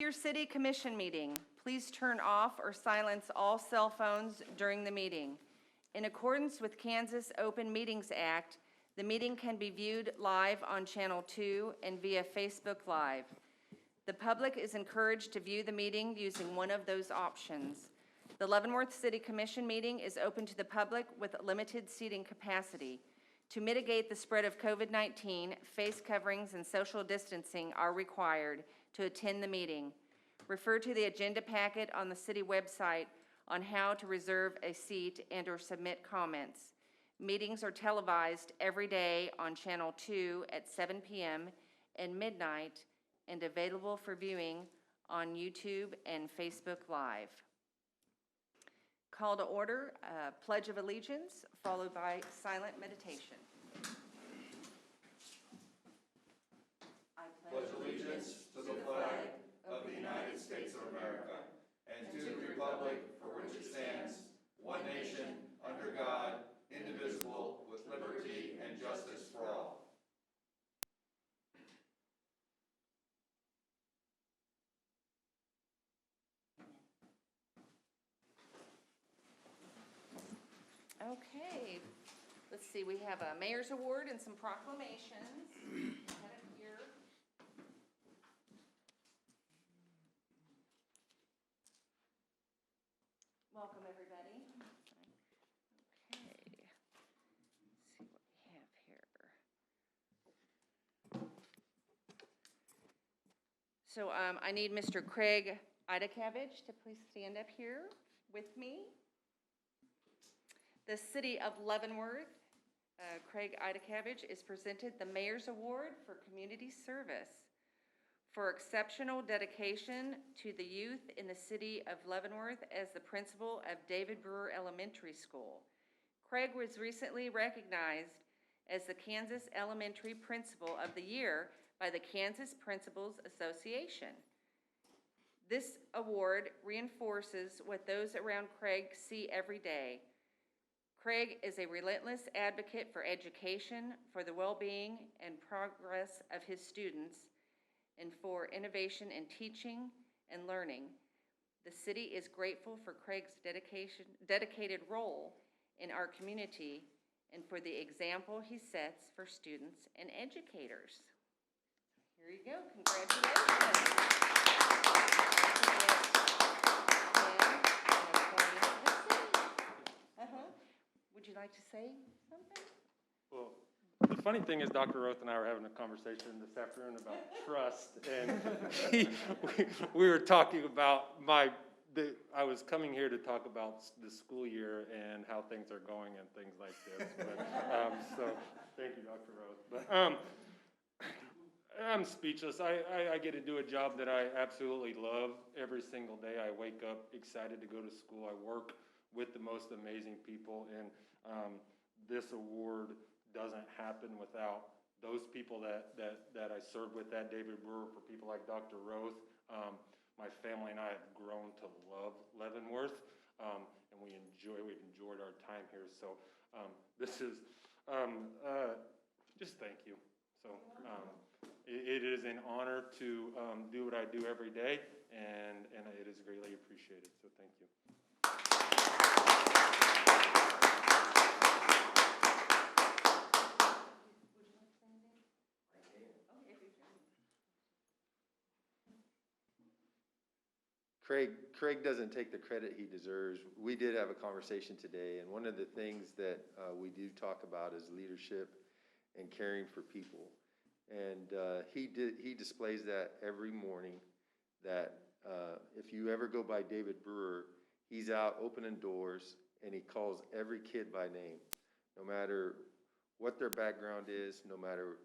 Your City Commission meeting. Please turn off or silence all cell phones during the meeting. In accordance with Kansas Open Meetings Act, the meeting can be viewed live on Channel 2 and via Facebook Live. The public is encouraged to view the meeting using one of those options. The Leavenworth City Commission meeting is open to the public with limited seating capacity. To mitigate the spread of COVID-19, face coverings and social distancing are required to attend the meeting. Refer to the agenda packet on the city website on how to reserve a seat and/or submit comments. Meetings are televised every day on Channel 2 at 7 p.m. and midnight and available for viewing on YouTube and Facebook Live. Call to order, Pledge of Allegiance, followed by silent meditation. I pledge allegiance to the flag of the United States of America and to the republic for which it stands, one nation, under God, indivisible, with liberty and justice for all. Okay, let's see, we have a mayor's award and some proclamations. Have it here. Welcome, everybody. Okay, let's see what we have here. So I need Mr. Craig Idacavage to please stand up here with me. The City of Leavenworth, Craig Idacavage, is presented the Mayor's Award for Community Service for exceptional dedication to the youth in the City of Leavenworth as the principal of David Brewer Elementary School. Craig was recently recognized as the Kansas Elementary Principal of the Year by the Kansas Principals Association. This award reinforces what those around Craig see every day. Craig is a relentless advocate for education, for the well-being and progress of his students, and for innovation in teaching and learning. The city is grateful for Craig's dedicated role in our community and for the example he sets for students and educators. Here you go, congratulations. Would you like to say something? Well, the funny thing is Dr. Roth and I were having a conversation this afternoon about trust, and we were talking about I was coming here to talk about the school year and how things are going and things like this. But, so thank you, Dr. Roth. But I'm speechless. I get to do a job that I absolutely love every single day. I wake up excited to go to school. I work with the most amazing people, and this award doesn't happen without those people that I serve with at David Brewer, for people like Dr. Roth. My family and I have grown to love Leavenworth, and we've enjoyed our time here. So this is just thank you. So it is an honor to do what I do every day, and it is greatly appreciated. So thank you. Craig doesn't take the credit he deserves. We did have a conversation today, and one of the things that we do talk about is leadership and caring for people. And he displays that every morning, that if you ever go by David Brewer, he's out opening doors, and he calls every kid by name, no matter what their background is, no matter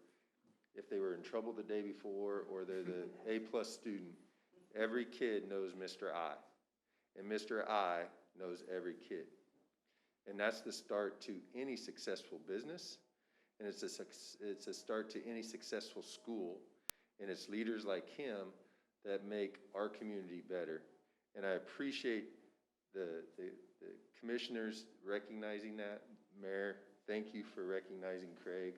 if they were in trouble the day before or they're the A+ student. Every kid knows Mr. I, and Mr. I knows every kid. And that's the start to any successful business, and it's a start to any successful school, and it's leaders like him that make our community better. And I appreciate the commissioners recognizing that. Mayor, thank you for recognizing Craig.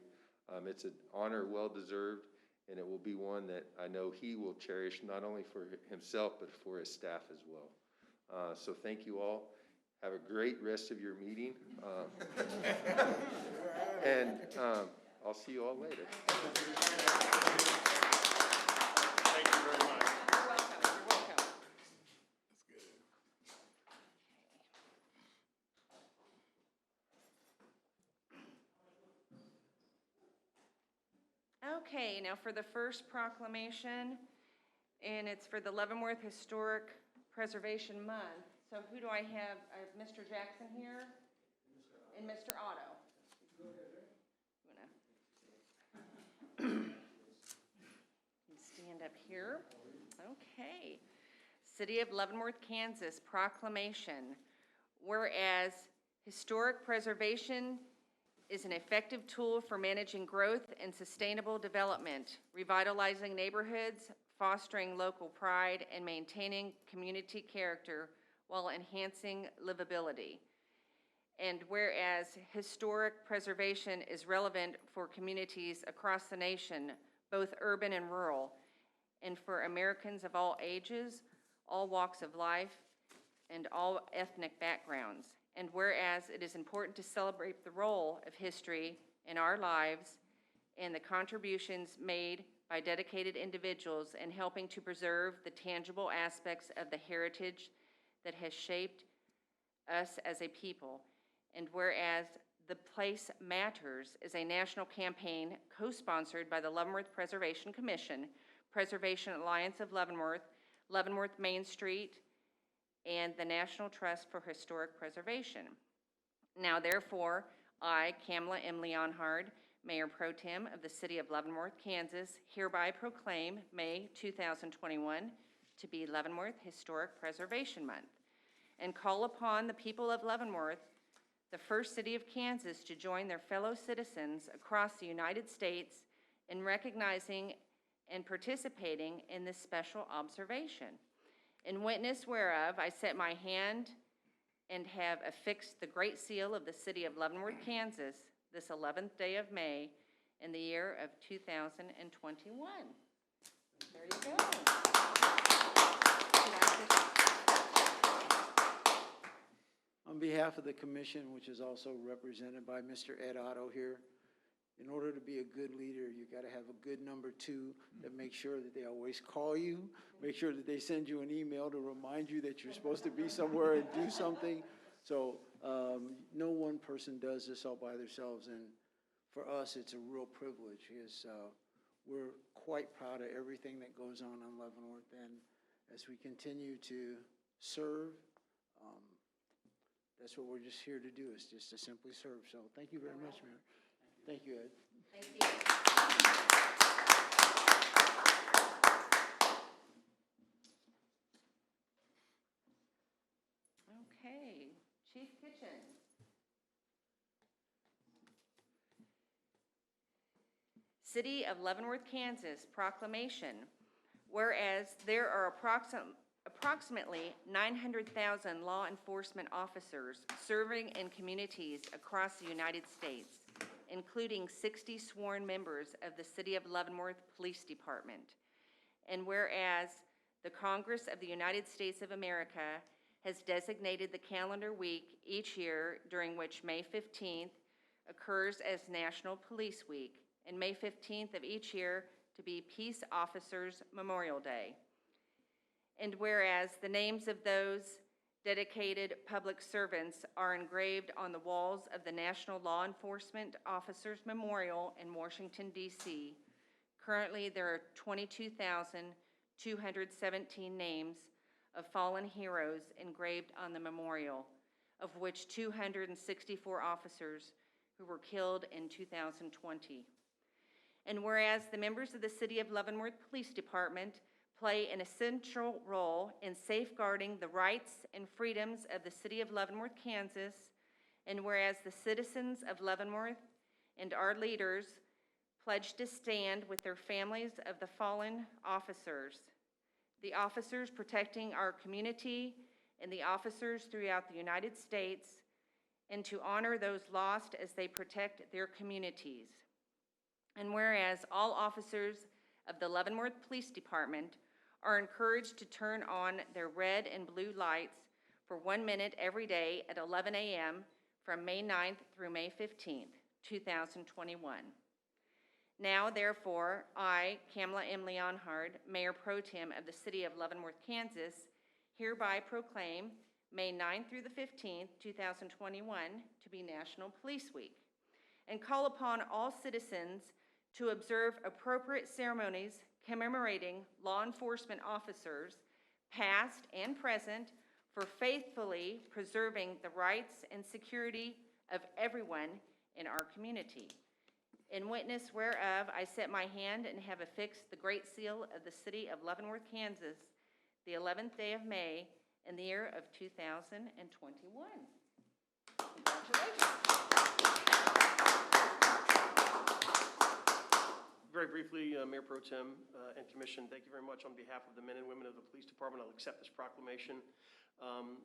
It's an honor well-deserved, and it will be one that I know he will cherish not only for himself, but for his staff as well. So thank you all. Have a great rest of your meeting. And I'll see you all later. Thank you very much. You're welcome, you're welcome. Okay, now for the first proclamation, and it's for the Leavenworth Historic Preservation Month. So who do I have? I have Mr. Jackson here and Mr. Otto. You stand up here. Okay. City of Leavenworth, Kansas proclamation. Whereas historic preservation is an effective tool for managing growth and sustainable development, revitalizing neighborhoods, fostering local pride, and maintaining community character while enhancing livability. And whereas historic preservation is relevant for communities across the nation, both urban and rural, and for Americans of all ages, all walks of life, and all ethnic backgrounds. And whereas it is important to celebrate the role of history in our lives and the contributions made by dedicated individuals in helping to preserve the tangible aspects of the heritage that has shaped us as a people. And whereas The Place Matters is a national campaign co-sponsored by the Leavenworth Preservation Commission, Preservation Alliance of Leavenworth, Leavenworth Main Street, and the National Trust for Historic Preservation. Now therefore, I, Kamala M. Leonhard, Mayor Pro Tem of the City of Leavenworth, Kansas, hereby proclaim May 2021 to be Leavenworth Historic Preservation Month, and call upon the people of Leavenworth, the first city of Kansas, to join their fellow citizens across the United States in recognizing and participating in this special observation. In witness whereof, I set my hand and have affixed the Great Seal of the City of Leavenworth, Kansas, this 11th day of May in the year of 2021. There you go. On behalf of the commission, which is also represented by Mr. Ed Otto here, in order to be a good leader, you got to have a good number two that makes sure that they always call you, make sure that they send you an email to remind you that you're supposed to be somewhere and do something. So no one person does this all by themselves, and for us, it's a real privilege because we're quite proud of everything that goes on Leavenworth, and as we continue to serve, that's what we're just here to do, is just to simply serve. So thank you very much, Mayor. Thank you, Ed. Thank you. Okay, Chief Kitchen. City of Leavenworth, Kansas proclamation. Whereas there are approximately 900,000 law enforcement officers serving in communities across the United States, including 60 sworn members of the City of Leavenworth Police Department. And whereas the Congress of the United States of America has designated the calendar week each year during which May 15th occurs as National Police Week, and May 15th of each year to be Peace Officers Memorial Day. And whereas the names of those dedicated public servants are engraved on the walls of the National Law Enforcement Officers Memorial in Washington, D.C. Currently, there are 22,217 names of fallen heroes engraved on the memorial, of which 264 officers who were killed in 2020. And whereas the members of the City of Leavenworth Police Department play an essential role in safeguarding the rights and freedoms of the City of Leavenworth, Kansas, and whereas the citizens of Leavenworth and our leaders pledge to stand with their families of the fallen officers, the officers protecting our community and the officers throughout the United States, and to honor those lost as they protect their communities. And whereas all officers of the Leavenworth Police Department are encouraged to turn on their red and blue lights for 1 minute every day at 11 a.m. from May 9th through May 15th, 2021. Now, therefore, I, Kamala M. Leonhard, Mayor Pro Tem of the City of Leavenworth, Kansas, hereby proclaim May 9th through the 15th, 2021, to be National Police Week, and call upon all citizens to observe appropriate ceremonies commemorating law enforcement officers, past and present, for faithfully preserving the rights and security of everyone in our community. In witness whereof, I set my hand and have affixed the Great Seal of the City of Leavenworth, Kansas, the 11th day of May in the year of 2021. Congratulations. Very briefly, Mayor Pro Tem and Commission, thank you very much on behalf of the men and women of the Police Department. I'll accept this proclamation.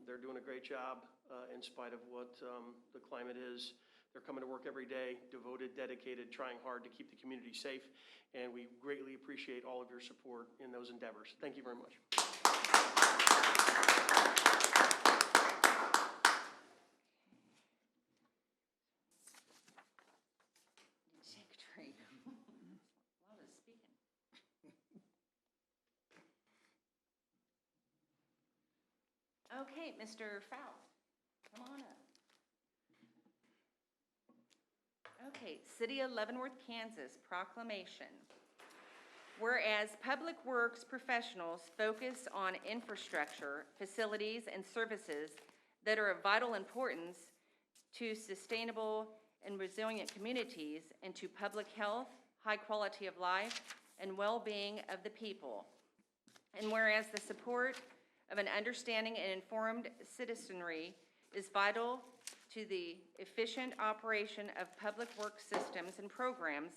They're doing a great job in spite of what the climate is. They're coming to work every day, devoted, dedicated, trying hard to keep the community safe, and we greatly appreciate all of your support in those endeavors. Thank you very much. Secretary. A lot of speaking. Okay, Mr. Faust, come on up. Okay, City of Leavenworth, Kansas proclamation. Whereas public works professionals focus on infrastructure, facilities, and services that are of vital importance to sustainable and resilient communities and to public health, high quality of life, and well-being of the people. And whereas the support of an understanding and informed citizenry is vital to the efficient operation of public works systems and programs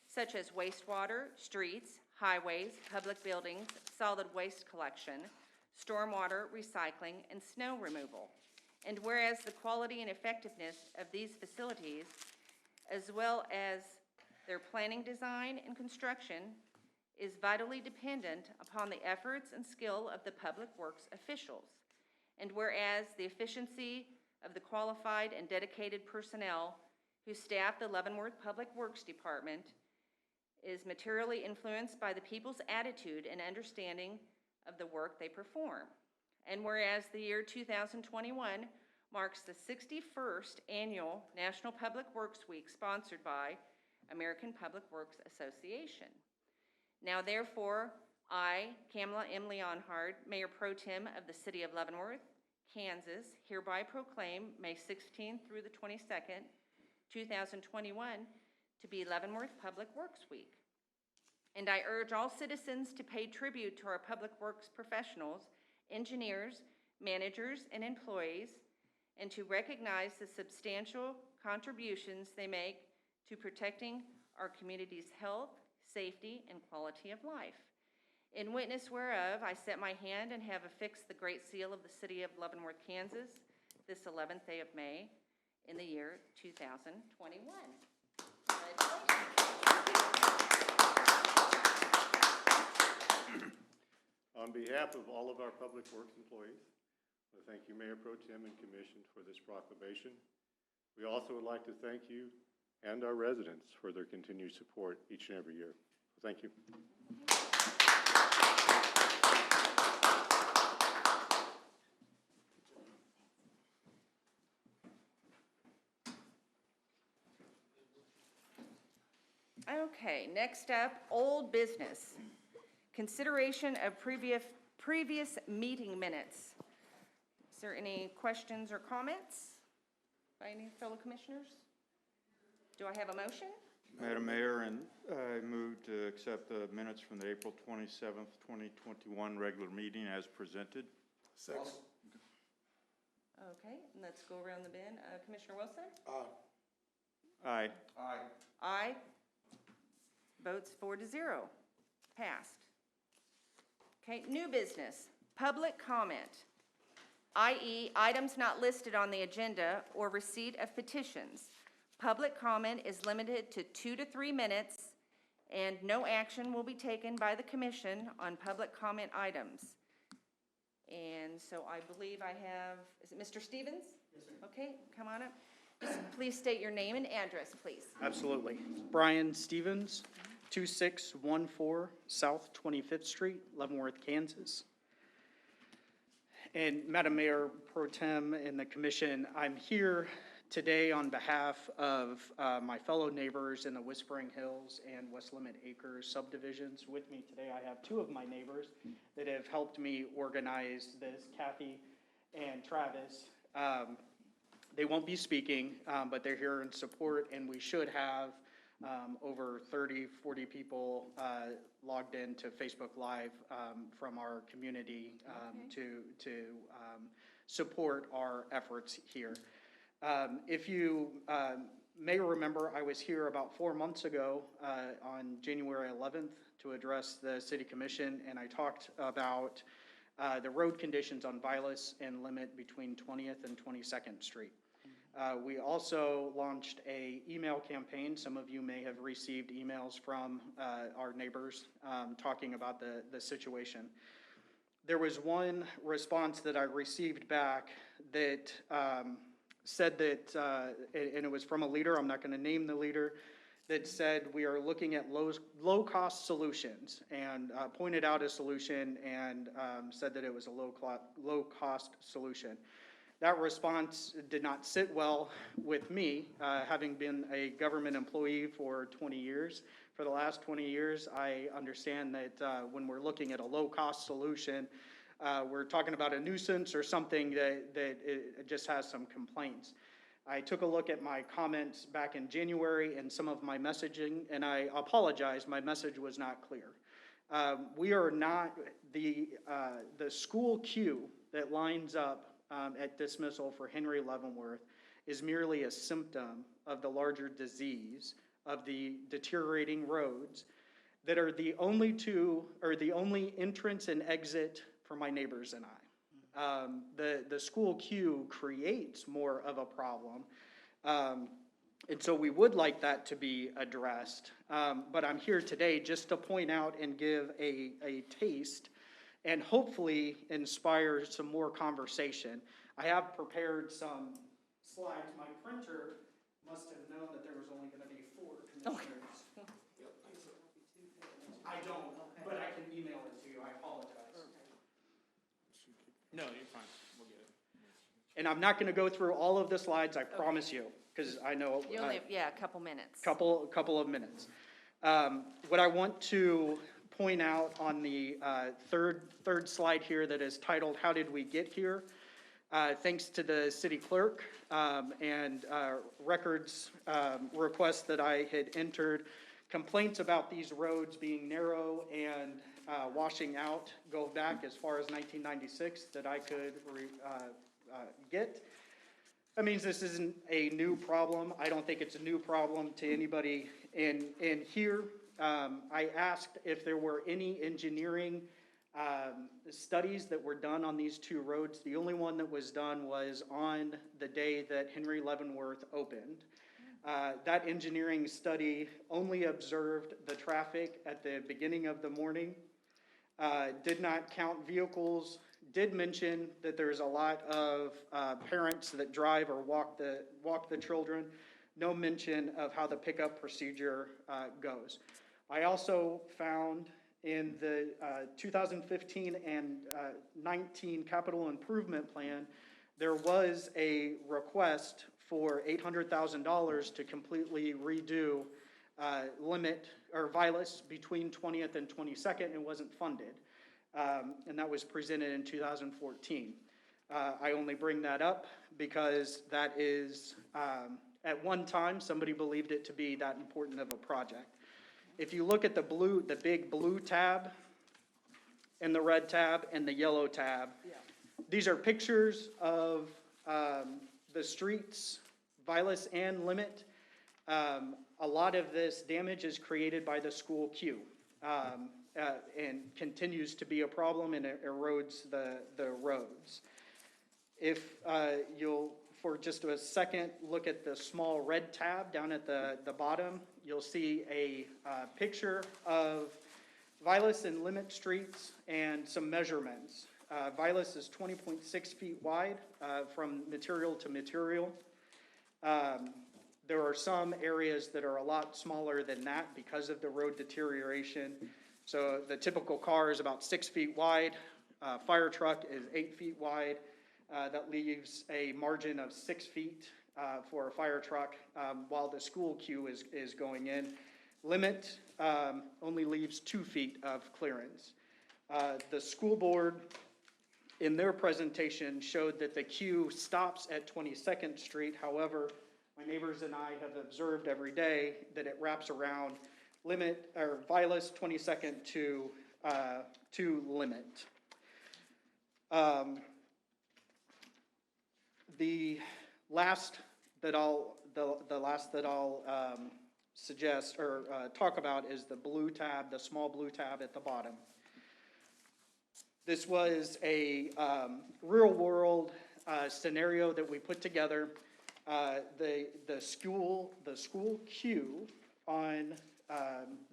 such as wastewater, streets, highways, public buildings, solid waste collection, stormwater recycling, and snow removal. And whereas the quality and effectiveness of these facilities, as well as their planning, design, and construction, is vitally dependent upon the efforts and skill of the public works officials. And whereas the efficiency of the qualified and dedicated personnel who staff the Leavenworth Public Works Department is materially influenced by the people's attitude and understanding of the work they perform. And whereas the year 2021 marks the 61st annual National Public Works Week sponsored by American Public Works Association. Now therefore, I, Kamala M. Leonhard, Mayor Pro Tem of the City of Leavenworth, Kansas, hereby proclaim May 16th through the 22nd, 2021 to be Leavenworth Public Works Week. And I urge all citizens to pay tribute to our public works professionals, engineers, managers, and employees, and to recognize the substantial contributions they make to protecting our community's health, safety, and quality of life. In witness whereof, I set my hand and have affixed the Great Seal of the City of Leavenworth, Kansas, this 11th day of May in the year 2021. On behalf of all of our Public Works employees, I thank you, Mayor Pro Tem and Commission, for this proclamation. We also would like to thank you and our residents for their continued support each and every year. Thank you. Okay, next up, old business. Consideration of previous meeting minutes. Is there any questions or comments by any fellow commissioners? Do I have a motion? Madam Mayor, and I move to accept the minutes from the April 27th, 2021 regular meeting as presented. Second. Okay, let's go around the bin. Commissioner Wilson? Aye. Aye. Aye. Votes 4-0. Passed. Okay, new business, public comment, i.e. items not listed on the agenda or receipt of petitions. Public comment is limited to 2 to 3 minutes and no action will be taken by the commission on public comment items. And so I believe I have, is it Mr. Stevens? Yes, ma'am. Okay, come on up. Please state your name and address, please. Absolutely. Brian Stevens, 2614 South 25th Street, Leavenworth, Kansas. And Madam Mayor Pro Tem and the commission, I'm here today on behalf of my fellow neighbors in the Whispering Hills and West Limit Acres subdivisions. With me today, I have two of my neighbors that have helped me organize this, Kathy and Travis. They won't be speaking, but they're here in support, and we should have over 30, 40 people logged into Facebook Live from our community to support our efforts here. If you may remember, I was here about 4 months ago on January 11th to address the City Commission, and I talked about the road conditions on Vilas and Limit between 20th and 22nd Street. We also launched a email campaign. Some of you may have received emails from our neighbors talking about the situation. There was one response that I received back that said that, and it was from a leader, I'm not going to name the leader, that said we are looking at low-cost solutions, and pointed out a solution and said that it was a low-cost solution. That response did not sit well with me, having been a government employee for 20 years. For the last 20 years, I understand that when we're looking at a low-cost solution, we're talking about a nuisance or something that it just has some complaints. I took a look at my comments back in January and some of my messaging, and I apologize, my message was not clear. We are not, the school queue that lines up at dismissal for Henry Leavenworth is merely a symptom of the larger disease of the deteriorating roads that are the only entrance and exit for my neighbors and I. The school queue creates more of a problem, and so we would like that to be addressed. But I'm here today just to point out and give a taste and hopefully inspire some more conversation. I have prepared some slides. My printer must have known that there was only going to be 4 commissioners. I don't, but I can email it to you. I apologize. No, you're fine. We'll get it. And I'm not going to go through all of the slides, I promise you, because I know. You only have, yeah, a couple minutes. Couple of minutes. What I want to point out on the third slide here that is titled, "How Did We Get Here?" Thanks to the city clerk and records requests that I had entered, complaints about these roads being narrow and washing out go back as far as 1996 that I could get. That means this isn't a new problem. I don't think it's a new problem to anybody in here. I asked if there were any engineering studies that were done on these 2 roads. The only one that was done was on the day that Henry Leavenworth opened. That engineering study only observed the traffic at the beginning of the morning, did not count vehicles, did mention that there's a lot of parents that drive or walk the children. No mention of how the pickup procedure goes. I also found in the 2015 and 19 capital improvement plan, there was a request for $800,000 to completely redo Limit or Vilas between 20th and 22nd. It wasn't funded, and that was presented in 2014. I only bring that up because that is, at one time, somebody believed it to be that important of a project. If you look at the big blue tab and the red tab and the yellow tab, these are pictures of the streets, Vilas and Limit. A lot of this damage is created by the school queue and continues to be a problem, and it erodes the roads. If you'll for just a second, look at the small red tab down at the bottom. You'll see a picture of Vilas and Limit Streets and some measurements. Vilas is 20.6 feet wide from material to material. There are some areas that are a lot smaller than that because of the road deterioration. So the typical car is about 6 feet wide. Fire truck is 8 feet wide. That leaves a margin of 6 feet for a fire truck while the school queue is going in. Limit only leaves 2 feet of clearance. The school board, in their presentation, showed that the queue stops at 22nd Street. However, my neighbors and I have observed every day that it wraps around Limit, or Vilas 22nd to Limit. The last that I'll suggest or talk about is the blue tab, the small blue tab at the bottom. This was a real-world scenario that we put together. The school queue on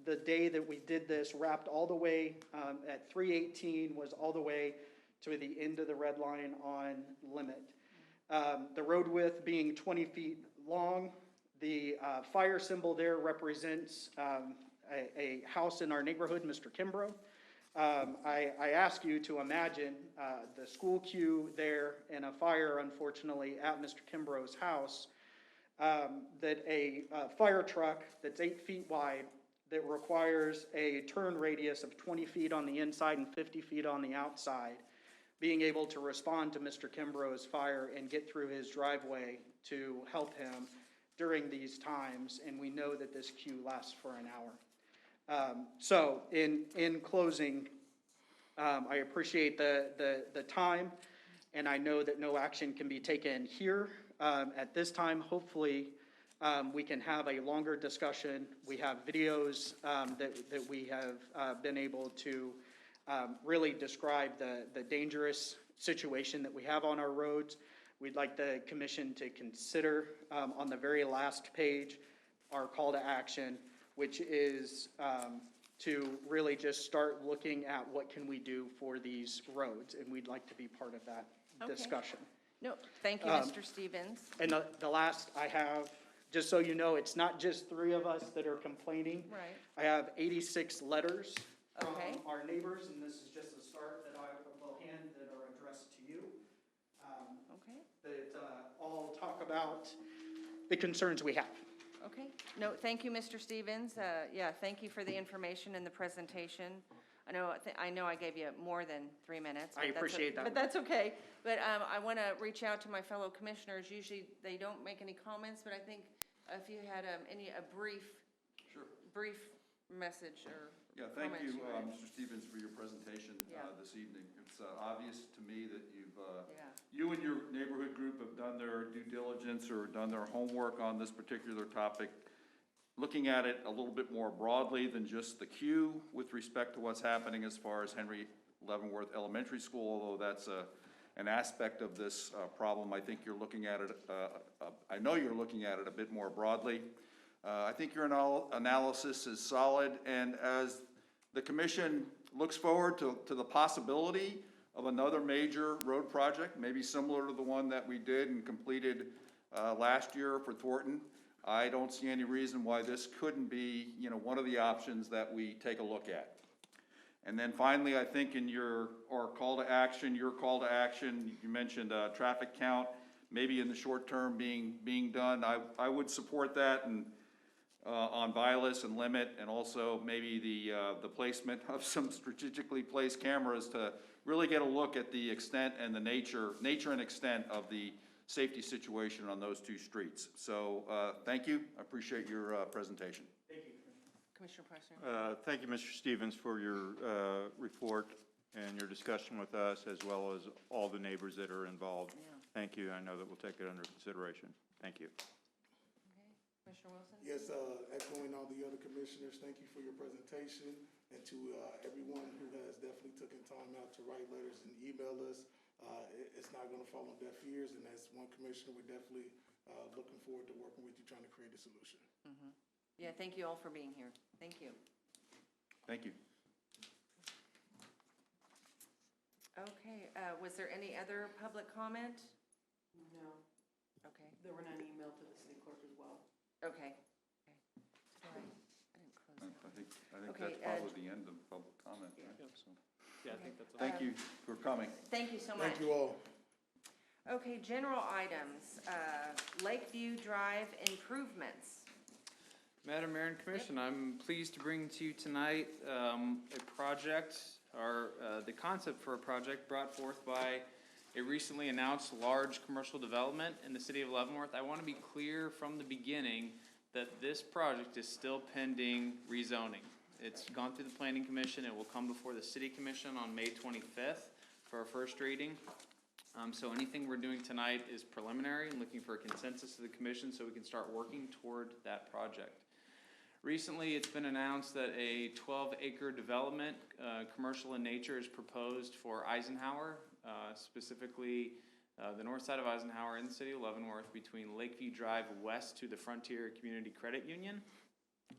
the day that we did this wrapped all the way at 318, was all the way to the end of the red line on Limit. The road width being 20 feet long. The fire symbol there represents a house in our neighborhood, Mr. Kimbrough. I ask you to imagine the school queue there and a fire, unfortunately, at Mr. Kimbrough's house, that a fire truck that's 8 feet wide, that requires a turn radius of 20 feet on the inside and 50 feet on the outside, being able to respond to Mr. Kimbrough's fire and get through his driveway to help him during these times, and we know that this queue lasts for an hour. So in closing, I appreciate the time, and I know that no action can be taken here at this time. Hopefully, we can have a longer discussion. We have videos that we have been able to really describe the dangerous situation that we have on our roads. We'd like the commission to consider on the very last page our call to action, which is to really just start looking at what can we do for these roads, and we'd like to be part of that discussion. No, thank you, Mr. Stevens. And the last I have, just so you know, it's not just 3 of us that are complaining. Right. I have 86 letters from Okay. our neighbors, and this is just a start that I will hand that are addressed to you. Okay, That all talk about the concerns we have. okay. No, thank you, Mr. Stevens. Yeah, thank you for the information and the presentation. I know I gave you more than 3 minutes. I appreciate that. But that's okay. But I want to reach out to my fellow commissioners. Usually, they don't make any comments, but I think if you had a brief message or Yeah, thank comments you, had. Mr. Stevens, for your presentation Yeah. this evening. It's obvious to me that Yeah. you and your neighborhood group have done their due diligence or done their homework on this particular topic, looking at it a little bit more broadly than just the queue with respect to what's happening as far as Henry Leavenworth Elementary School, although that's an aspect of this problem. I think you're looking at it, I know you're looking at it a bit more broadly. I think your analysis is solid, and as the commission looks forward to the possibility of another major road project, maybe similar to the one that we did and completed last year for Thornton, I don't see any reason why this couldn't be, one of the options that we take a look at. And then finally, I think in your call to action, you mentioned traffic count, maybe in the short term being done. I would support that, and on Vilas and Limit, and also maybe the placement of some strategically placed cameras to really get a look at the extent and the nature and extent of the safety situation on those 2 streets. So thank you. I appreciate your presentation. Thank you. Commissioner Pressler. Thank you, Mr. Stevens, for your report and your discussion with us, as well as all the neighbors that are involved. Yeah. Thank you. I know that we'll take it under consideration. Thank you. Okay. Commissioner Wilson? Yes, echoing all the other commissioners, thank you for your presentation, and to everyone who has definitely taken time out to write letters and email us. It's not gonna fall on deaf ears, and as one commissioner, we're definitely, looking forward to working with you, trying to create a solution. Yeah, thank you all for being here. Thank you. Thank you. Okay, was there any other public comment? No, Okay, there were none emailed to the city clerk as well. okay. Sorry, I didn't close that. I think Okay, that's probably the end of public comment, right? So, Yeah, I think that's. thank you for coming. Thank you so much. Thank you all. Okay, general items, Lakeview Drive improvements. Madam Mayor and Commission, I'm pleased to bring to you tonight a project, or the concept for a project brought forth by a recently announced large commercial development in the city of Leavenworth. I want to be clear from the beginning that this project is still pending rezoning. It's gone through the Planning Commission. It will come before the City Commission on May 25th for a first reading. So anything we're doing tonight is preliminary and looking for a consensus of the commission so we can start working toward that project. Recently, it's been announced that a 12-acre development, commercial in nature, is proposed for Eisenhower, specifically the north side of Eisenhower in the city of Leavenworth between Lakeview Drive west to the Frontier Community Credit Union.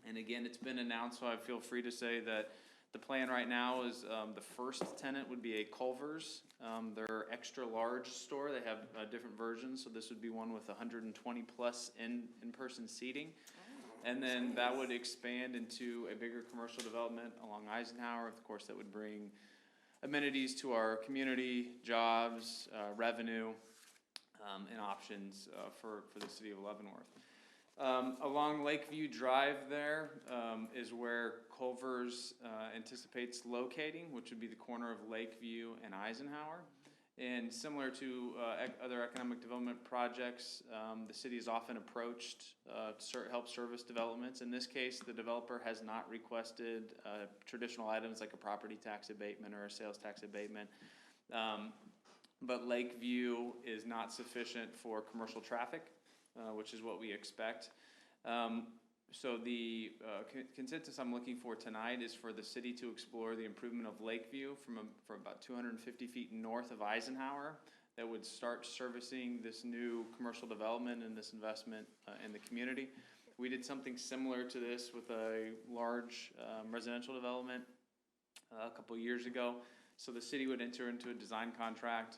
And again, it's been announced, so I feel free to say that the plan right now is the first tenant would be a Culver's. Their extra large store. They have different versions, so this would be one with 120 plus in-person seating. And then that would expand into a bigger commercial development along Eisenhower. Of course, that would bring amenities to our community, jobs, revenue, and options for the city of Leavenworth. Along Lakeview Drive there is where Culver's anticipates locating, which would be the corner of Lakeview and Eisenhower. And similar to other economic development projects, the city is often approached to help service developments. In this case, the developer has not requested traditional items like a property tax abatement or a sales tax abatement. But Lakeview is not sufficient for commercial traffic, which is what we expect. So the consensus I'm looking for tonight is for the city to explore the improvement of Lakeview from about 250 feet north of Eisenhower that would start servicing this new commercial development and this investment in the community. We did something similar to this with a large residential development a couple years ago. So the city would enter into a design contract,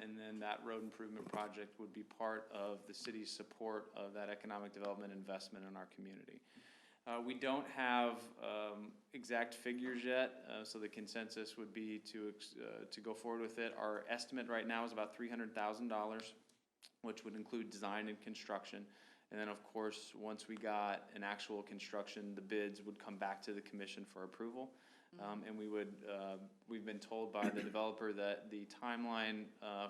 and then that road improvement project would be part of the city's support of that economic development investment in our community. We don't have exact figures yet, so the consensus would be to go forward with it. Our estimate right now is about $300,000, which would include design and construction. And then, of course, once we got an actual construction, the bids would come back to the commission for approval. And we've been told by the developer that the timeline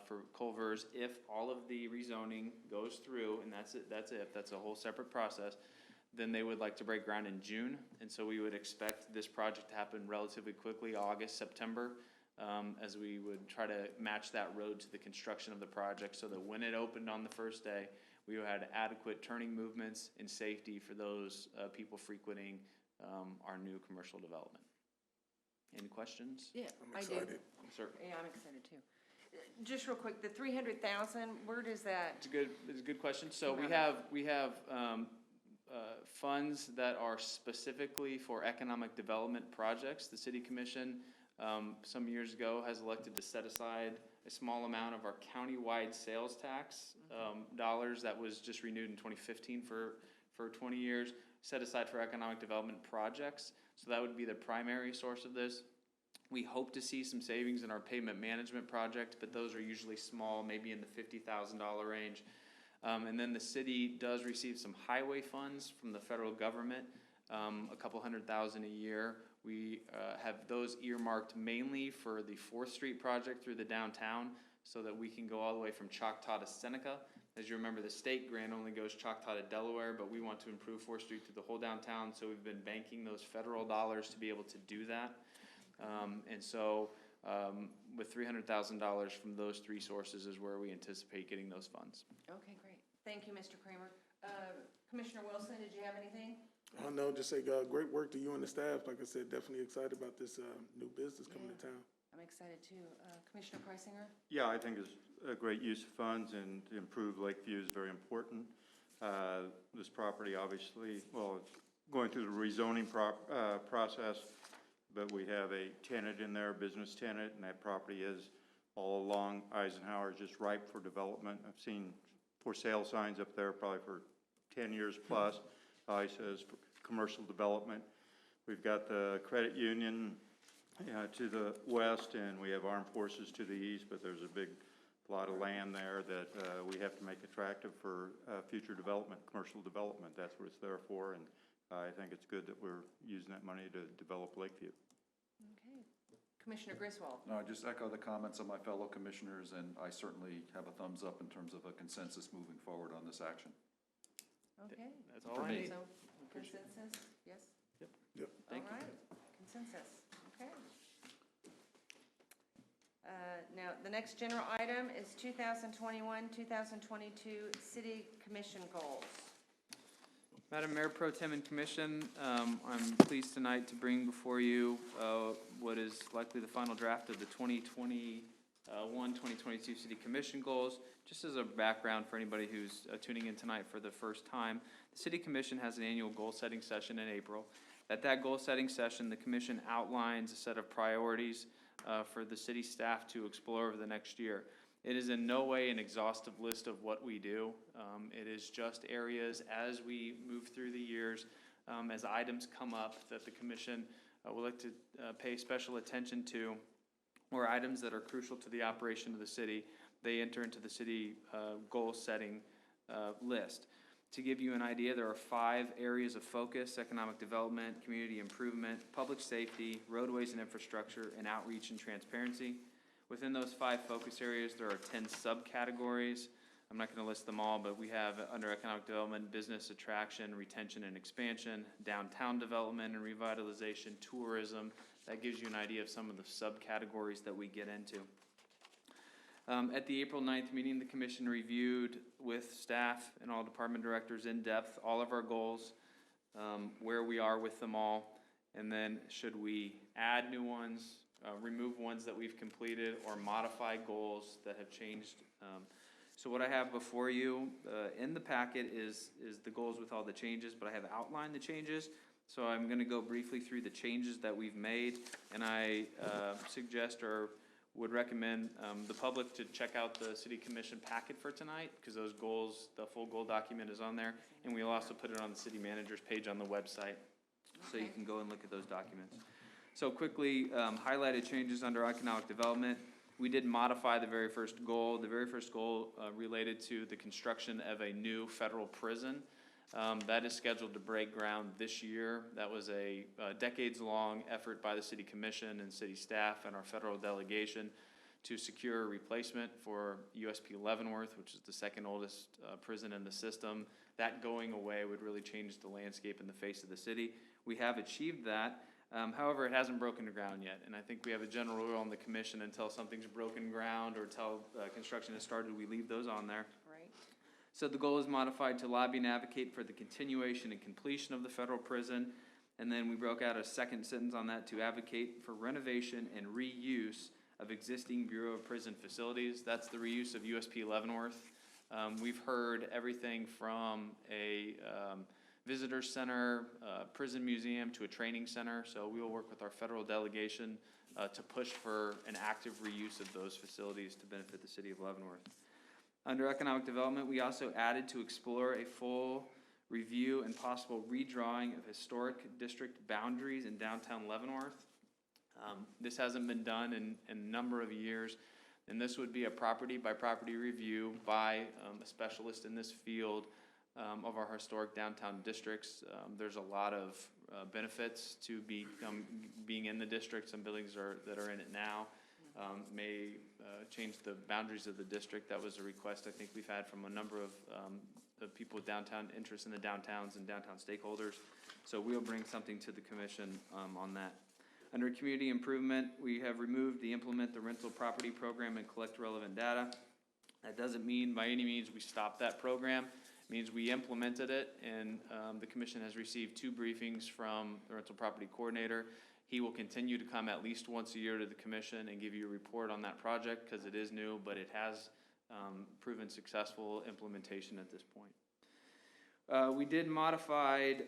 for Culver's, if all of the rezoning goes through, and that's a whole separate process, then they would like to break ground in June. And so we would expect this project to happen relatively quickly, August, September, as we would try to match that road to the construction of the project so that when it opened on the first day, we had adequate turning movements and safety for those people frequenting our new commercial development. Any questions? Yeah, I'm I do. excited. Sir? Yeah, I'm excited too. Just real quick, the 300,000, where does that? It's a good question. So we have funds that are specifically for economic development projects. The city commission, some years ago, has elected to set aside a small amount of our countywide sales tax dollars that was just renewed in 2015 for 20 years, set aside for economic development projects. So that would be the primary source of this. We hope to see some savings in our pavement management project, but those are usually small, maybe in the $50,000 range. And then the city does receive some highway funds from the federal government, a couple $100,000 a year. We have those earmarked mainly for the 4th Street project through the downtown so that we can go all the way from Choctaw to Seneca. As you remember, the state grant only goes Choctaw to Delaware, but we want to improve 4th Street through the whole downtown, so we've been banking those federal dollars to be able to do that. And so with $300,000 from those 3 sources is where we anticipate getting those funds. Okay, great. Thank you, Mr. Kramer. Commissioner Wilson, did you have anything? No, just say, great work to you and the staff. Like I said, definitely excited about this, new business coming to town. I'm excited too. Commissioner Preisinger? Yeah, I think it's a great use of funds, and to improve Lakeview is very important. This property obviously, well, it's going through the rezoning process, but we have a tenant in there, a business tenant, and that property is all along Eisenhower, just ripe for development. I've seen for sale signs up there probably for 10 years plus. Says for commercial development. We've got the credit union to the west, and we have armed forces to the east, but there's a big lot of land there that we have to make attractive for future development, commercial development. That's what it's there for, and I think it's good that we're using that money to develop Lakeview. Okay. Commissioner Griswold? No, I just echo the comments of my fellow commissioners, and I certainly have a thumbs up in terms of a consensus moving forward on this action. Okay. That's all I need. So consensus, yes? Yep. Thank you. All right, consensus, okay. Now, the next general item is 2021, 2022 city commission goals. Madam Mayor Pro Tem and Commission, I'm pleased tonight to bring before you what is likely the final draft of the 2022 City Commission goals. Just as a background for anybody who's tuning in tonight for the first time, the City Commission has an annual goal-setting session in April. At that goal-setting session, the Commission outlines a set of priorities for the city staff to explore over the next year. It is in no way an exhaustive list of what we do. It is just areas as we move through the years, as items come up that the Commission would like to pay special attention to, or items that are crucial to the operation of the city. They enter into the city goal-setting list. To give you an idea, there are 5 areas of focus: economic development, community improvement, public safety, roadways and infrastructure, and outreach and transparency. Within those 5 focus areas, there are 10 subcategories. I'm not going to list them all, but we have under economic development, business attraction, retention and expansion, downtown development and revitalization, tourism. That gives you an idea of some of the subcategories that we get into. At the April 9th meeting, the Commission reviewed with staff and all department directors in depth all of our goals, where we are with them all, and then should we add new ones, remove ones that we've completed, or modify goals that have changed. So what I have before you in the packet is the goals with all the changes, but I have outlined the changes. So I'm going to go briefly through the changes that we've made, and I suggest or would recommend the public to check out the City Commission packet for tonight, because those goals, the full goal document is on there, and we'll also put it on the City Manager's page on the website, so you can go and look at those documents. So quickly, highlighted changes under economic development. We did modify the very first goal. The very first goal related to the construction of a new federal prison. That is scheduled to break ground this year. That was a decades-long effort by the City Commission and city staff and our federal delegation to secure a replacement for USP Leavenworth, which is the second oldest prison in the system. That going away would really change the landscape and the face of the city. We have achieved that. However, it hasn't broken ground yet, and I think we have a general rule on the Commission: until something's broken ground or until construction has started, we leave those on there. Right. So the goal is modified to lobby and advocate for the continuation and completion of the federal prison, and then we broke out a second sentence on that: to advocate for renovation and reuse of existing Bureau of Prison facilities. That's the reuse of USP Leavenworth. We've heard everything from a visitor center, prison museum, to a training center. So we will work with our federal delegation to push for an active reuse of those facilities to benefit the city of Leavenworth. Under economic development, we also added to explore a full review and possible redrawing of historic district boundaries in downtown Leavenworth. This hasn't been done in a number of years, and this would be a property by property review by a specialist in this field of our historic downtown districts. There's a lot of benefits to being in the district. Some buildings that are in it now may change the boundaries of the district. That was a request I think we've had from a number of the people with downtown interest in the downtowns and downtown stakeholders. So we'll bring something to the Commission on that. Under community improvement, we have removed the implement the rental property program and collect relevant data. That doesn't mean by any means we stopped that program. It means we implemented it, and the Commission has received 2 briefings from the rental property coordinator. He will continue to come at least once a year to the commission and give you a report on that project, because it is new, but it has proven successful implementation at this point. We did modified,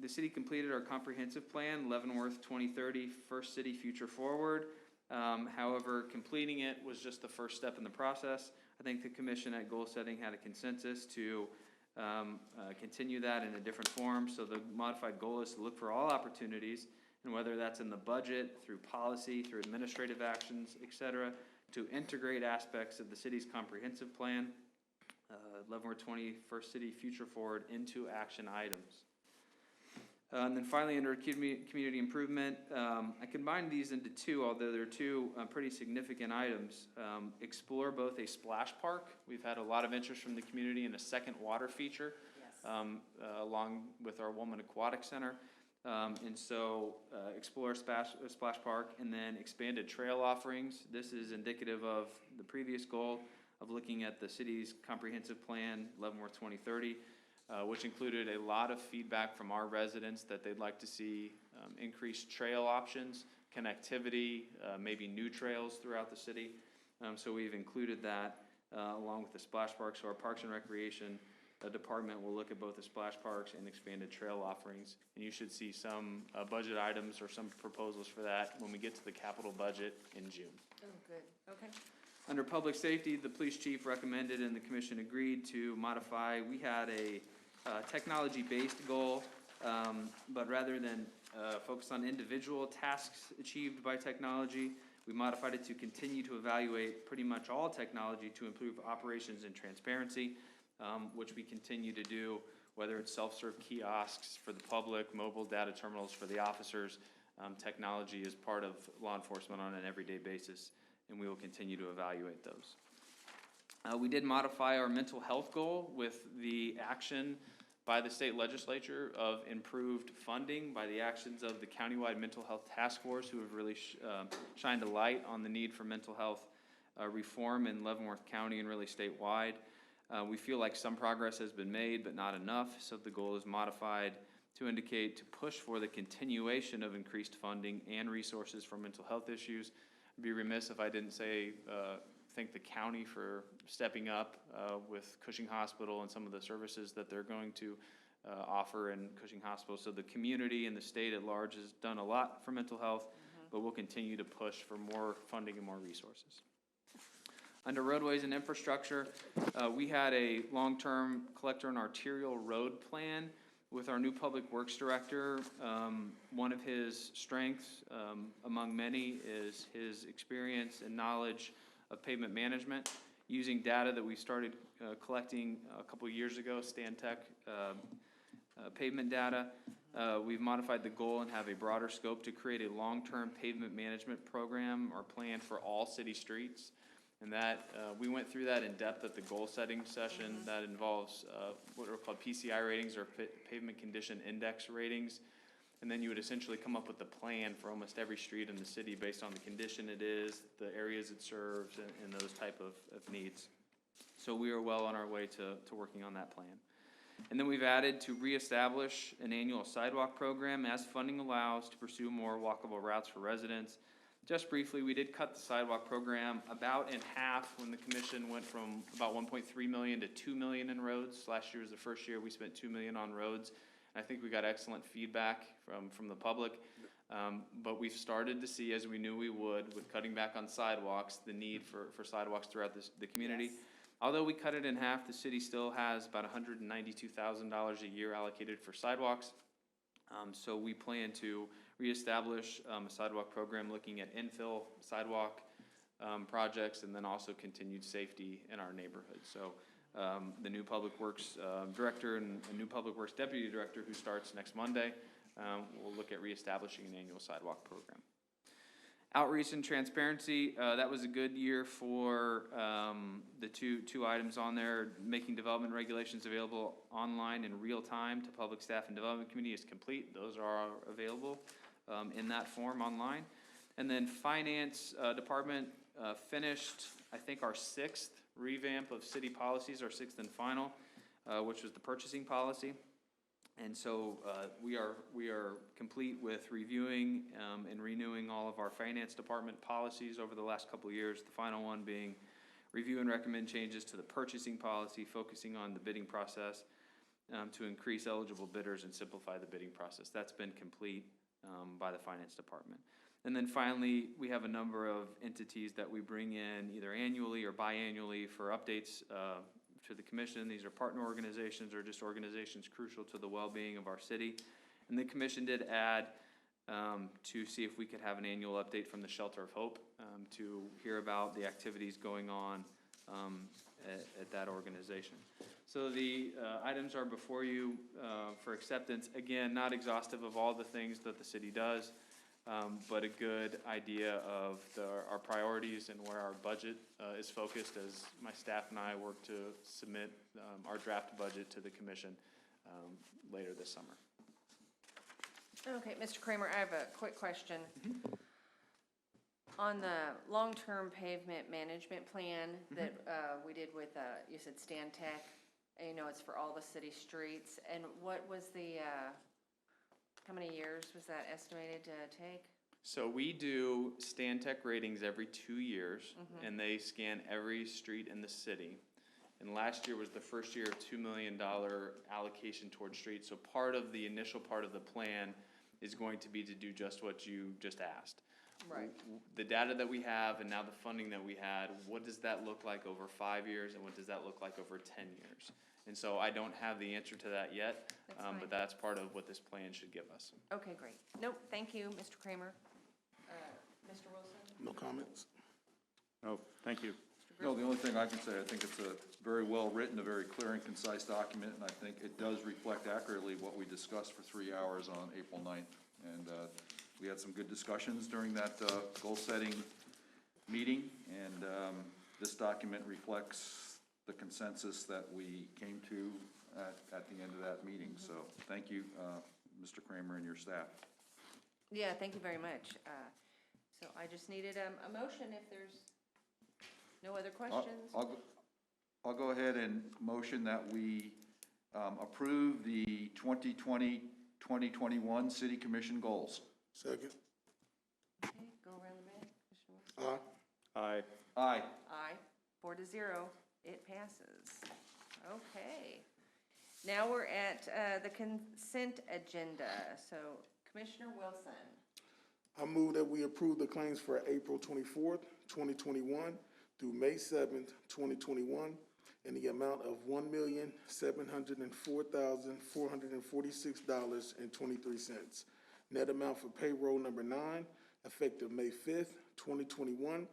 the city completed our comprehensive plan, Leavenworth 2030, First City Future Forward. However, completing it was just the first step in the process. I think the commission at goal setting had a consensus to continue that in a different form. So the modified goal is to look for all opportunities, and whether that's in the budget, through policy, through administrative actions, et cetera, to integrate aspects of the city's comprehensive plan, Leavenworth 20 First City Future Forward, into action items. And then finally, under community improvement, I combined these into two, although they're two pretty significant items. Explore both a splash park. We've had a lot of interest from the community in a second water feature, along with our Woolman Aquatic Center. And so explore a splash park, and then expanded trail offerings. This is indicative of the previous goal of looking at the city's comprehensive plan, Leavenworth 2030, which included a lot of feedback from our residents that they'd like to see increased trail options, connectivity, maybe new trails throughout the city. So we've included that along with the splash park. So our Parks and Recreation department will look at both the splash parks and expanded trail offerings. And you should see some budget items or some proposals for that when we get to the capital budget in June. Oh, good, okay. Under public safety, the police chief recommended and the commission agreed to modify. We had a technology-based goal, but rather than focus on individual tasks achieved by technology, we modified it to continue to evaluate pretty much all technology to improve operations and transparency, which we continue to do, whether it's self-serve kiosks for the public, mobile data terminals for the officers. Technology is part of law enforcement on an everyday basis, and we will continue to evaluate those. We did modify our mental health goal with the action by the state legislature of improved funding by the actions of the countywide mental health task force, who have really shined a light on the need for mental health reform in Leavenworth County and really statewide. We feel like some progress has been made, but not enough, so the goal is modified to indicate to push for the continuation of increased funding and resources for mental health issues. I'd be remiss if I didn't thank the county for stepping up with Cushing Hospital and some of the services that they're going to offer in Cushing Hospital. So the community and the state at large has done a lot for mental health, but we'll continue to push for more funding and more resources. Under roadways and infrastructure, we had a long-term collector and arterial road plan with our new public works director. One of his strengths, among many, is his experience and knowledge of pavement management, using data that we started collecting a couple years ago, Stantec pavement data. We've modified the goal and have a broader scope to create a long-term pavement management program or plan for all city streets. And that, we went through that in depth at the goal setting session. That involves what are called PCI ratings, or pavement condition index ratings. And then you would essentially come up with a plan for almost every street in the city based on the condition it is, the areas it serves, and those type of needs. So we are well on our way to working on that plan. And then we've added to reestablish an annual sidewalk program as funding allows to pursue more walkable routes for residents. Just briefly, we did cut the sidewalk program about in half when the commission went from about 1.3 million to 2 million in roads. Last year was the first year we spent 2 million on roads. I think we got excellent feedback from the public, but we've started to see, as we knew we would, with cutting back on sidewalks, the need for sidewalks throughout the community. Yes. Although we cut it in half, the city still has about $192,000 a year allocated for sidewalks. So we plan to reestablish a sidewalk program looking at infill sidewalk projects, and then also continued safety in our neighborhood. So the new Public Works Director and a new Public Works Deputy Director, who starts next Monday, will look at reestablishing an annual sidewalk program. Outreach and transparency, that was a good year for the two items on there. Making development regulations available online in real time to public staff and development community is complete. Those are available in that form online. And then finance department finished, I think, our 6th revamp of city policies, our 6th and final, which was the purchasing policy. And so we are complete with reviewing and renewing all of our finance department policies over the last couple of years. The final one being review and recommend changes to the purchasing policy, focusing on the bidding process to increase eligible bidders and simplify the bidding process. That's been complete by the finance department. And then finally, we have a number of entities that we bring in either annually or biannually for updates to the commission. These are partner organizations or just organizations crucial to the well-being of our city. And the commission did add to see if we could have an annual update from the Shelter of Hope to hear about the activities going on at that organization. So the items are before you for acceptance. Again, not exhaustive of all the things that the city does, but a good idea of our priorities and where our budget is focused as my staff and I work to submit our draft budget to the commission later this summer. Okay, Mr. Kramer, I have a quick question. On the long-term pavement management plan that we did with, you said Stantec, and you know it's for all the city streets, and what was the, how many years was that estimated to take? So we do Stantec ratings every 2 years, and they scan every street in the city. And last year was the first year of $2 million allocation towards streets. So part of the initial part of the plan is going to be to do just what you just asked. Right. The data that we have and now the funding that we had, what does that look like over 5 years and what does that look like over 10 years? And so I don't have the answer to that yet, but that's part of what this plan should give us. Okay, great. Nope, thank you, Mr. Kramer. Mr. Wilson? No comments? No, thank you. No, the only thing I can say, I think it's a very well-written, a very clear and concise document, and I think it does reflect accurately what we discussed for 3 hours on April 9th. And we had some good discussions during that goal-setting meeting, and this document reflects the consensus that we came to at the end of that meeting. So thank you, Mr. Kramer and your staff. Yeah, thank you very much. So I just needed a motion if there's no other questions. I'll go ahead and motion that we approve the 2020-2021 City Commission goals. Second. Okay, go around the back. Commissioner Wilson? Aye. Aye. Aye. Aye, 4-0, it passes. Okay. Now we're at the consent agenda. So Commissioner Wilson. I move that we approve the claims for April 24th, 2021 through May 7th, 2021 in the amount of $1,704,446.23. Net amount for payroll number 9, effective May 5th, 2021,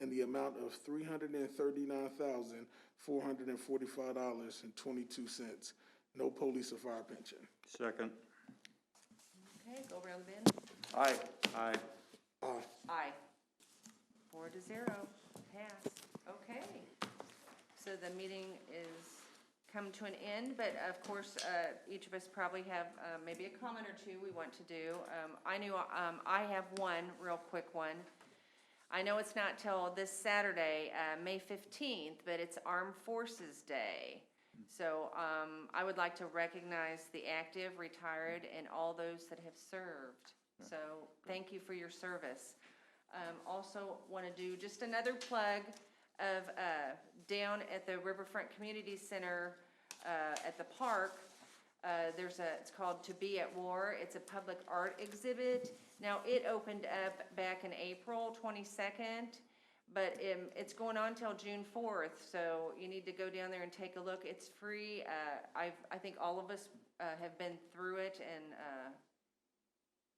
in the amount of $339,445.22. No police or fire pension. Second. Okay, go around the bend. Aye. Aye. Aye. Aye. 4-0, pass. Okay. So the meeting is come to an end, but of course, each of us probably have maybe a comment or two we want to do. I have one real quick one. I know it's not till this Saturday, May 15th, but it's Armed Forces Day. So I would like to recognize the active, retired, and all those that have served. So thank you for your service. Also want to do just another plug of down at the Riverfront Community Center at the park. It's called To Be at War. It's a public art exhibit. Now, it opened up back in April 22nd, but it's going on till June 4th, so you need to go down there and take a look. It's free. I think all of us have been through it,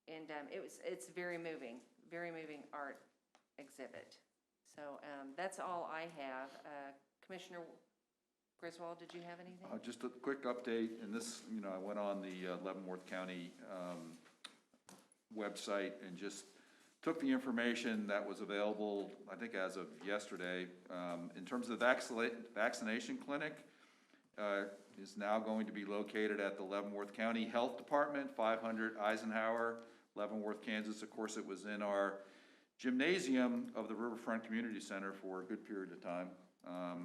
and it's very moving art exhibit. So that's all I have. Commissioner Griswold, did you have anything? Just a quick update, and this, I went on the Leavenworth County website and just took the information that was available, I think as of yesterday. In terms of the vaccination clinic, is now going to be located at the Leavenworth County Health Department, 500 Eisenhower, Leavenworth, Kansas. Of course, it was in our gymnasium of the Riverfront Community Center for a good period of time. I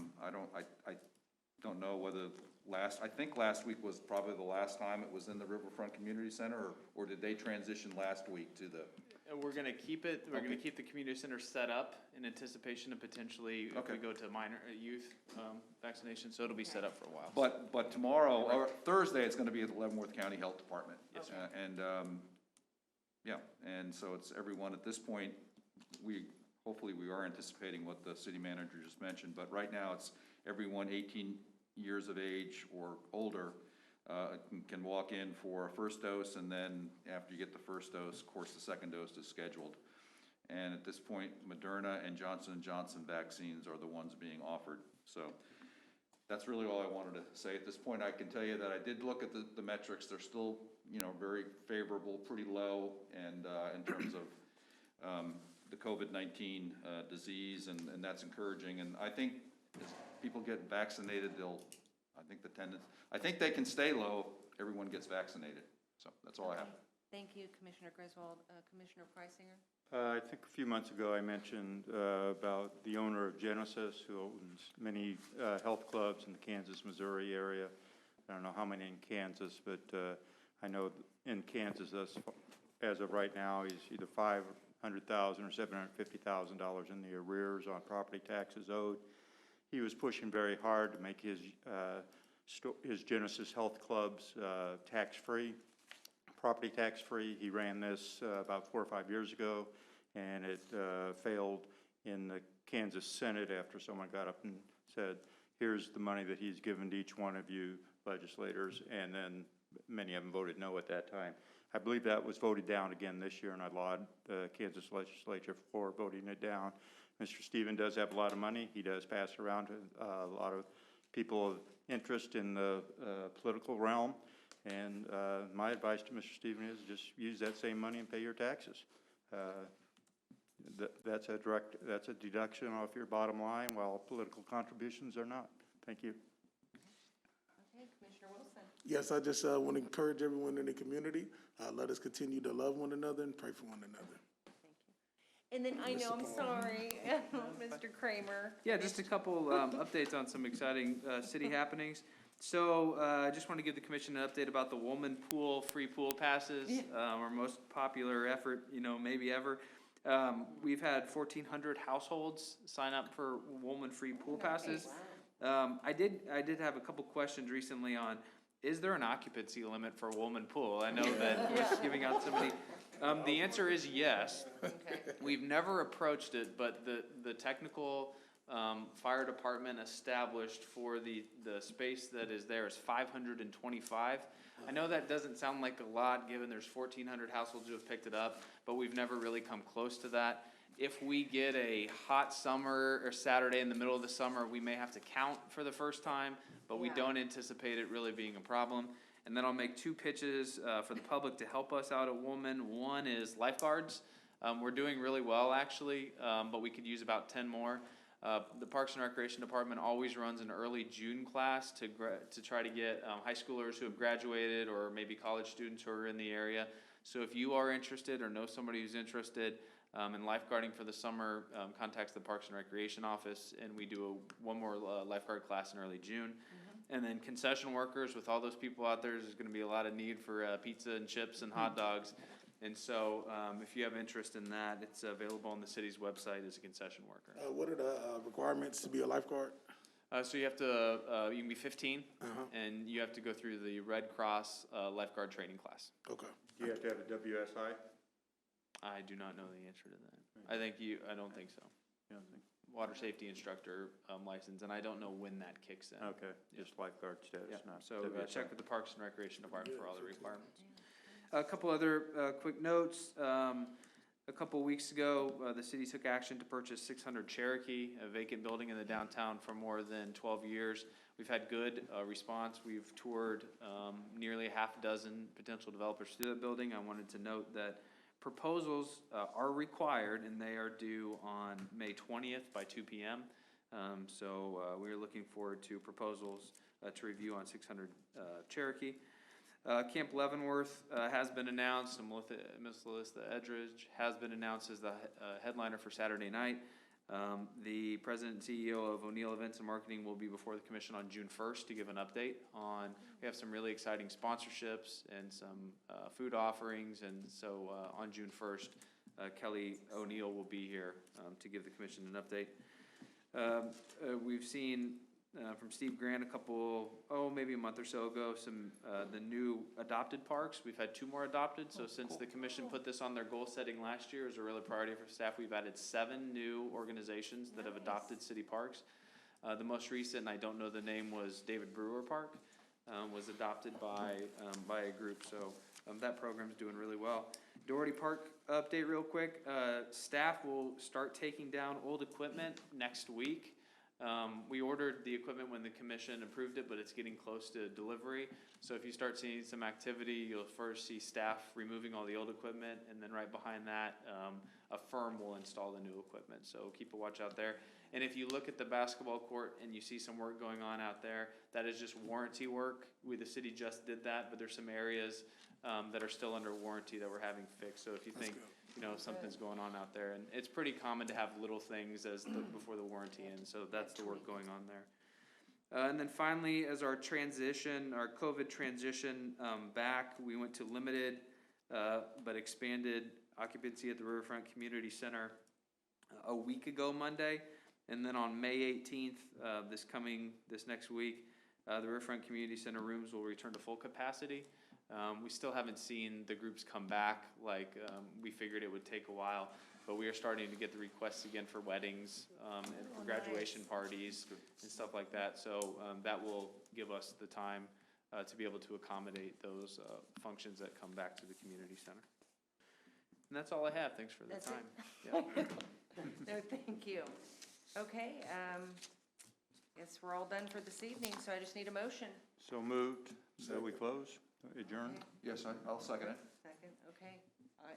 don't know whether I think last week was probably the last time it was in the Riverfront Community Center, or did they transition last week to the? And we're gonna keep it, we're gonna Okay. keep the community center set up in anticipation of potentially, if we Okay. go to minor, youth, vaccination, so it'll be set up for a while. But tomorrow, or Thursday, it's gonna be at the Leavenworth County Health Department. Yes, sir. Yeah, and so it's everyone at this point, hopefully we are anticipating what the city manager just mentioned, but right now it's everyone 18 years of age or older, can walk in for a first dose, and then after you get the first dose, of course, the second dose is scheduled. And at this point, Moderna and Johnson & Johnson vaccines are the ones being offered. So that's really all I wanted to say at this point. I can tell you that I did look at the metrics. They're still, very favorable, pretty low, and in terms of the COVID-19 disease, and that's encouraging. And I think as people get vaccinated, I think they can stay low if everyone gets vaccinated. So that's all I have. Thank you, Commissioner Griswold. Commissioner Preisinger? I think a few months ago I mentioned about the owner of Genesis, who owns many health clubs in the Kansas, Missouri area. I don't know how many in Kansas, but I know in Kansas, as of right now, he's either $500,000 or $750,000 in the arrears on property taxes owed. He was pushing very hard to make his Genesis Health Clubs tax-free. Property tax-free. He ran this about 4 or 5 years ago, and it failed in the Kansas Senate after someone got up and said, here's the money that he's given to each one of you legislators, and then many of them voted no at that time. I believe that was voted down again this year, and I laud the Kansas legislature for voting it down. Mr. Stephen does have a lot of money. He does pass around to a lot of people of interest in the political realm. And my advice to Mr. Stephen is just use that same money and pay your taxes. That's a deduction off your bottom line, while political contributions are not. Thank you. Okay, Commissioner Wilson? Yes, I just want to encourage everyone in the community, let us continue to love one another and pray for one another. And then I know, I'm sorry, Mr. Kramer. Yeah, just a couple updates on some exciting city happenings. So I just want to give the commission an update about the Woolman Pool free pool passes, our most popular effort, maybe ever. We've had 1,400 households sign up for Woolman free pool passes. I did have a couple questions recently on, is there an occupancy limit for Woolman Pool? I know that we're giving out somebody. The answer is yes. Okay. We've never approached it, but the technical fire department established for the space that is there is 525. I know that doesn't sound like a lot, given there's 1,400 households who have picked it up, but we've never really come close to that. If we get a hot summer or Saturday in the middle of the summer, we may have to count for the first time, but we don't anticipate it really being a problem. And then I'll make 2 pitches for the public to help us out at Woolman. One is lifeguards. We're doing really well, actually, but we could use about 10 more. The Parks and Recreation Department always runs an early June class to try to get high schoolers who have graduated, or maybe college students who are in the area. So if you are interested or know somebody who's interested in lifeguarding for the summer, contact the Parks and Recreation office, and we do one more lifeguard class in early June. And then concession workers, with all those people out there, there's going to be a lot of need for pizza and chips and hot dogs. And so if you have interest in that, it's available on the city's website as a concession worker. What are the requirements to be a lifeguard? So you have to, you can be 15, and you have to go through the Red Cross lifeguard training class. Okay. Do you have to have a WSI? I do not know the answer to that. I don't think so. You don't think? Water safety instructor license, and I don't know when that kicks in. Okay, just lifeguard status, Yeah, not so WSI. check with the Parks and Recreation Department for all the requirements. A couple other quick notes. A couple weeks ago, the city took action to purchase 600 Cherokee, a vacant building in the downtown for more than 12 years. We've had good response. We've toured nearly a half dozen potential developers through that building. I wanted to note that proposals are required, and they are due on May 20th by 2 p.m. So we're looking forward to proposals to review on 600 Cherokee. Camp Leavenworth has been announced, and Miss Melissa Edridge has been announced as the headliner for Saturday night. The president and CEO of O'Neill Events and Marketing will be before the commission on June 1st to give an update on, we have some really exciting sponsorships and some food offerings, and so on June 1st, Kelly O'Neill will be here to give the commission an update. We've seen from Steve Grant maybe a month or so ago, the new adopted parks. We've had 2 more adopted, so since the commission put this on their goal setting last year as a really priority for staff, we've added 7 new organizations that have adopted city parks. The most recent, and I don't know the name, was David Brewer Park, was adopted by a group, so that program's doing really well. Doherty Park update real quick. Staff will start taking down old equipment next week. We ordered the equipment when the commission approved it, but it's getting close to delivery. So if you start seeing some activity, you'll first see staff removing all the old equipment, and then right behind that, a firm will install the new equipment. So keep a watch out there. And if you look at the basketball court and you see some work going on out there, that is just warranty work. The city just did that, but there's some areas that are still under warranty that we're having fixed. So if you think, something's going on out there, and it's pretty common to have little things before the warranty ends, so that's the work going on there. And then finally, as our COVID transition back, we went to limited but expanded occupancy at the Riverfront Community Center a week ago Monday, and then on May 18th, this next week, the Riverfront Community Center rooms will return to full capacity. We still haven't seen the groups come back like we figured it would take a while, but we are starting to get the requests again for weddings and for graduation parties and stuff like that. So that will give us the time to be able to accommodate those functions that come back to the community center. And that's all I have. Thanks for the That's time. it? No, thank you. Okay, guess we're all done for this evening, so I just need a motion. So moved, that we close, adjourn? Yes, I'll second it. Second, okay.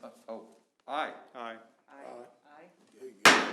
Aye. Oh, aye. Aye. Aye. There you go.